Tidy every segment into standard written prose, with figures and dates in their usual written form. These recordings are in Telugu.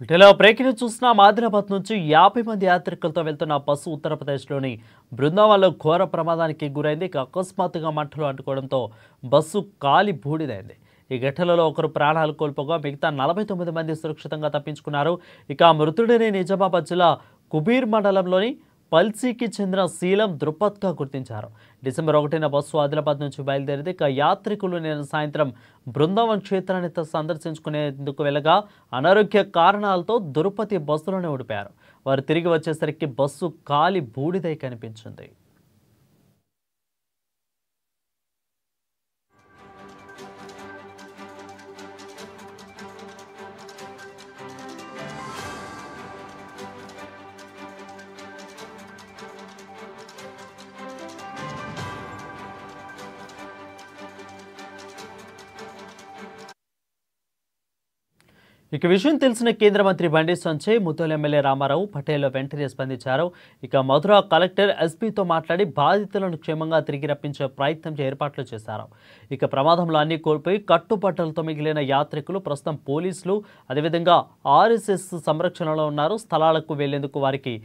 ఇటీవల బ్రేకింగ్ చూసిన ఆదిలాబాద్ నుంచి 50 మంది యాత్రికులతో వెళ్తున్న బస్సు ఉత్తరప్రదేశ్లోని బృందావన్లో ఘోర ప్రమాదానికి గురైంది. అకస్మాత్తుగా మంటలు అంటుకోవడంతో బస్సు కాలి బూడిదైంది. ఈ ఘటనలో ఒకరు ప్రాణాలు కోల్పోగా మిగతా 49 మంది సురక్షితంగా తప్పించుకున్నారు. ఇక మృతుడిని నిజామాబాద్ జిల్లా కుబీర్ మండలంలోని పల్సీకి చెందిన శీలం ద్రుపద్గా గుర్తించారు. డిసెంబర్ 1న బస్సు ఆదిలాబాద్ నుంచి బయలుదేరింది. ఇక యాత్రికులు నిన్న సాయంత్రం బృందావన్ క్షేత్రాన్ని సందర్శించుకునేందుకు వెళ్ళగా అనారోగ్య కారణాలతో దురుపతి బస్సులోనే ఓడిపోయారు. వారు తిరిగి వచ్చేసరికి బస్సు కాలి బూడిదై కనిపించింది. ఇక విషయం తెలిసిన కేంద్ర మంత్రి బండి సంజయ్, ముతోల్ ఎమ్మెల్యే రామారావు పటేల్ వెంటనే స్పందించారు. ఇక మధుర కలెక్టర్ ఎస్పీతో మాట్లాడి బాధితులను క్షేమంగా తిరిగి రప్పించే ప్రయత్నం ఏర్పాట్లు చేశారు. ఇక ప్రమాదంలో అన్ని కోల్పోయి కట్టుబట్టలతో మిగిలిన యాత్రికులు ప్రస్తుతం పోలీసులు అదేవిధంగా ఆర్ఎస్ఎస్ సంరక్షణలో ఉన్నారు. స్థలాలకు వెళ్లేందుకు వారికి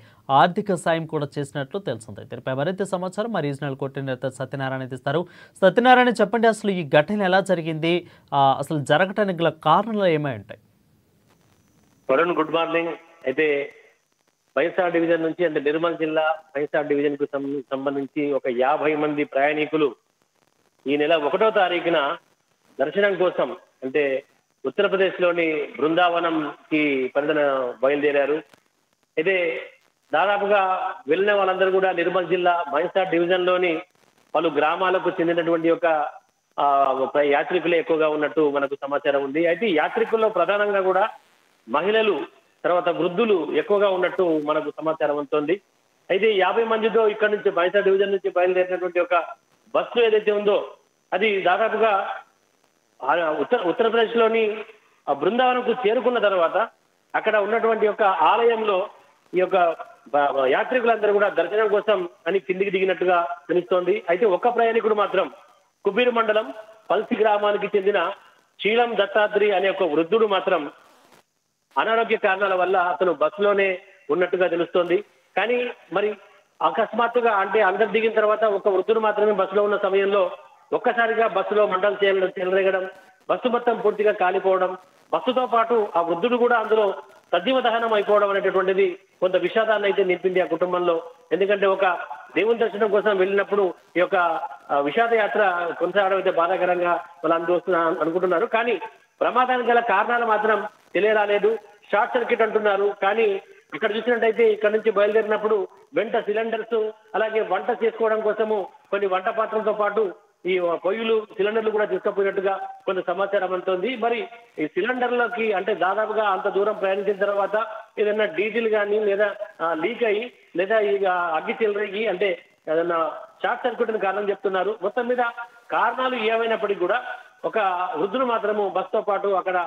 ఆర్థిక సాయం కూడా చేసినట్లు తెలిసింది. దీనిపై మరింత సమాచారం మా రీజనల్ కోఆర్డినేటర్ సత్యనారాయణ ఇస్తారు. సత్యనారాయణ, చెప్పండి, అసలు ఈ ఘటన ఎలా జరిగింది, అసలు జరగటానికి గల కారణాలు ఏమై ఉంటాయి? Varun, good morning. అయితే వైఎస్ఆర్ డివిజన్ నుంచి అంటే నిర్మల్ జిల్లా వైఎస్ఆర్ డివిజన్ కు సంబంధించి ఒక 50 మంది ప్రయాణికులు ఈ నెల 1వ తారీఖున దర్శనం కోసం అంటే ఉత్తరప్రదేశ్ లోని బృందావనం కి బయలుదేరారు. అయితే దాదాపుగా వెళ్ళిన వాళ్ళందరూ కూడా నిర్మల్ జిల్లా వైఎస్ఆర్ డివిజన్ లోని పలు గ్రామాలకు చెందినటువంటి ఒక యాత్రికులే ఎక్కువగా ఉన్నట్టు మనకు సమాచారం ఉంది. అయితే యాత్రికుల్లో ప్రధానంగా కూడా మహిళలు, తర్వాత వృద్ధులు ఎక్కువగా ఉన్నట్టు మనకు సమాచారం అందుతోంది. అయితే 50 మందితో ఇక్కడ నుంచి వైఎస్ఆర్ డివిజన్ నుంచి బయలుదేరినటువంటి ఒక బస్సు ఏదైతే ఉందో అది దాదాపుగా ఉత్తరప్రదేశ్ లోని బృందావనంకు చేరుకున్న తర్వాత అక్కడ ఉన్నటువంటి ఒక ఆలయంలో ఈ యొక్క యాత్రికులందరూ కూడా దర్శనం కోసం అని కిందికి దిగినట్టుగా తెలుస్తోంది. అయితే ఒక్క ప్రయాణికుడు మాత్రం కుబీర్ మండలం పల్సి గ్రామానికి చెందిన శీలం దత్తాత్రి అనే ఒక వృద్ధుడు మాత్రం అనారోగ్య కారణాల వల్ల అతను బస్సులోనే ఉన్నట్టుగా తెలుస్తోంది. కానీ మరి అకస్మాత్తుగా అంటే అందరు దిగిన తర్వాత ఒక వృద్ధుడు మాత్రమే బస్సులో ఉన్న సమయంలో ఒక్కసారిగా బస్సులో మంటలు చెలరేగడం, బస్సు మొత్తం పూర్తిగా కాలిపోవడం, బస్సుతో పాటు ఆ వృద్ధుడు కూడా అందులో సజీవ దహనం అయిపోవడం అనేటటువంటిది కొంత విషాదాన్ని అయితే నింపింది ఆ కుటుంబంలో. ఎందుకంటే ఒక దేవుని దర్శనం కోసం వెళ్ళినప్పుడు ఈ యొక్క విషాద యాత్ర కొనసాగడం అయితే బాధాకరంగా వాళ్ళు అనుకుంటున్నారు. కానీ ప్రమాదానికి గల కారణాలు మాత్రం తెలియరాలేదు. షార్ట్ సర్క్యూట్ అంటున్నారు. కానీ ఇక్కడ చూసినట్టయితే ఇక్కడ నుంచి బయలుదేరినప్పుడు వెంట సిలిండర్స్, అలాగే వంట చేసుకోవడం కోసము కొన్ని వంట పాత్రలతో పాటు ఈ పొయ్యిలు, సిలిండర్లు కూడా తీసుకుపోయినట్టుగా కొంత సమాచారం అందుతోంది. మరి ఈ సిలిండర్లకి అంటే దాదాపుగా అంత దూరం ప్రయాణించిన తర్వాత ఏదైనా డీజిల్ కానీ లేదా లీక్ అయ్యి లేదా ఇక అగ్గి చెలరేగి అంటే ఏదైనా షార్ట్ సర్క్యూట్ కారణం చెప్తున్నారు. మొత్తం మీద కారణాలు ఏమైనప్పటికీ కూడా ఒక వృద్ధుడు మాత్రము బస్తో పాటు అక్కడ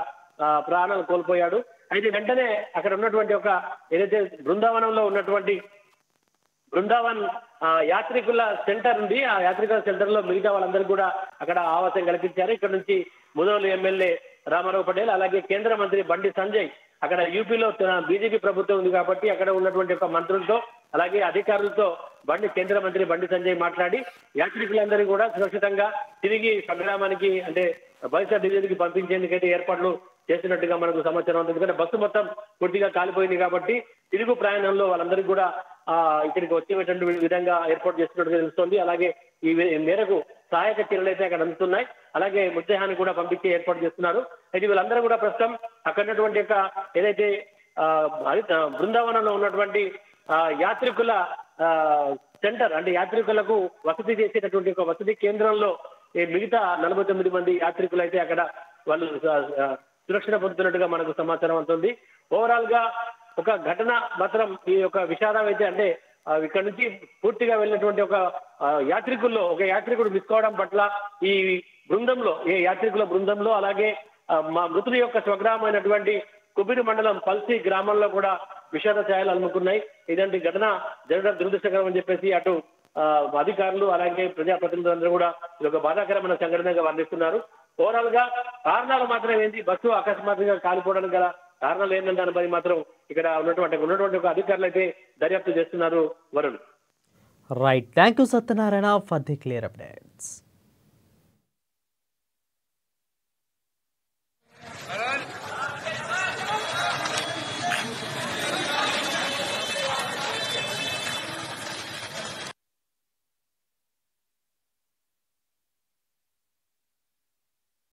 ప్రాణాలు కోల్పోయాడు. అయితే వెంటనే అక్కడ ఉన్నటువంటి ఒక ఏదైతే బృందావనంలో ఉన్నటువంటి బృందావన్ యాత్రికుల సెంటర్ ఉంది. ఆ యాత్రికుల సెంటర్ లో మిగతా వాళ్ళందరూ కూడా అక్కడ ఆవాసం కల్పించారు. ఇక్కడ నుంచి ముదోల్ ఎమ్మెల్యే రామారావు పటేల్, అలాగే కేంద్ర మంత్రి బండి సంజయ్, అక్కడ యూపీలో బీజేపీ ప్రభుత్వం ఉంది కాబట్టి అక్కడ ఉన్నటువంటి ఒక మంత్రులతో అలాగే అధికారులతో కేంద్ర మంత్రి బండి సంజయ్ మాట్లాడి యాత్రికులందరూ కూడా సురక్షితంగా తిరిగి సంగ్రామానికి అంటే వైఎస్ఆర్ డివిజన్ కి పంపించేందుకైతే ఏర్పాట్లు చేసినట్టుగా మనకు సమాచారం ఉంది. ఎందుకంటే బస్సు మొత్తం పూర్తిగా కాలిపోయింది కాబట్టి తిరుగు ప్రయాణంలో వాళ్ళందరికీ కూడా ఇక్కడికి వచ్చేటువంటి విధంగా ఏర్పాటు చేస్తున్నట్టుగా తెలుస్తోంది. అలాగే ఈ మేరకు సహాయక చర్యలు అయితే అక్కడ అందుతున్నాయి. అలాగే మృతదేహాన్ని కూడా పంపించే ఏర్పాటు చేస్తున్నారు. అయితే వీళ్ళందరూ కూడా ప్రస్తుతం అక్కడ ఉన్నటువంటి యొక్క ఏదైతే బృందావనంలో ఉన్నటువంటి యాత్రికుల సెంటర్ అంటే యాత్రికులకు వసతి చేసేటటువంటి ఒక వసతి కేంద్రంలో మిగతా 49 మంది యాత్రికులు అయితే అక్కడ వాళ్ళు సురక్షణ పొందుతున్నట్టుగా మనకు సమాచారం అవుతుంది. ఓవరాల్ గా ఒక ఘటన మాత్రం ఈ యొక్క విషాదం అయితే అంటే ఇక్కడ నుంచి పూర్తిగా వెళ్ళినటువంటి ఒక యాత్రికుడు మిస్ కావడం పట్ల ఈ బృందంలో యాత్రికుల బృందంలో అలాగే మా మృతుడి యొక్క స్వగ్రామైనటువంటి కుబీర్ మండలం పల్సి గ్రామంలో కూడా విషాద ఛాయలు అలుముకున్నాయి. ఇలాంటి ఘటన జరగడం దురదృష్టకరం అని చెప్పేసి అటు అధికారులు అలాగే ప్రజాప్రతినిధులందరూ కూడా ఇది ఒక బాధాకరమైన సంఘటనగా వర్ణిస్తున్నారు. ఓవరాల్ గా కారణాలు మాత్రం ఏంటి, బస్సు అకస్మాత్తుగా కాలిపోవడానికి గల కారణాలు ఏంటంటే దానిపై మాత్రం ఇక్కడ ఉన్నటువంటి ఒక అధికారులు అయితే దర్యాప్తు చేస్తున్నారు Varun. Right, thank you Satyanarayana for the clear updates.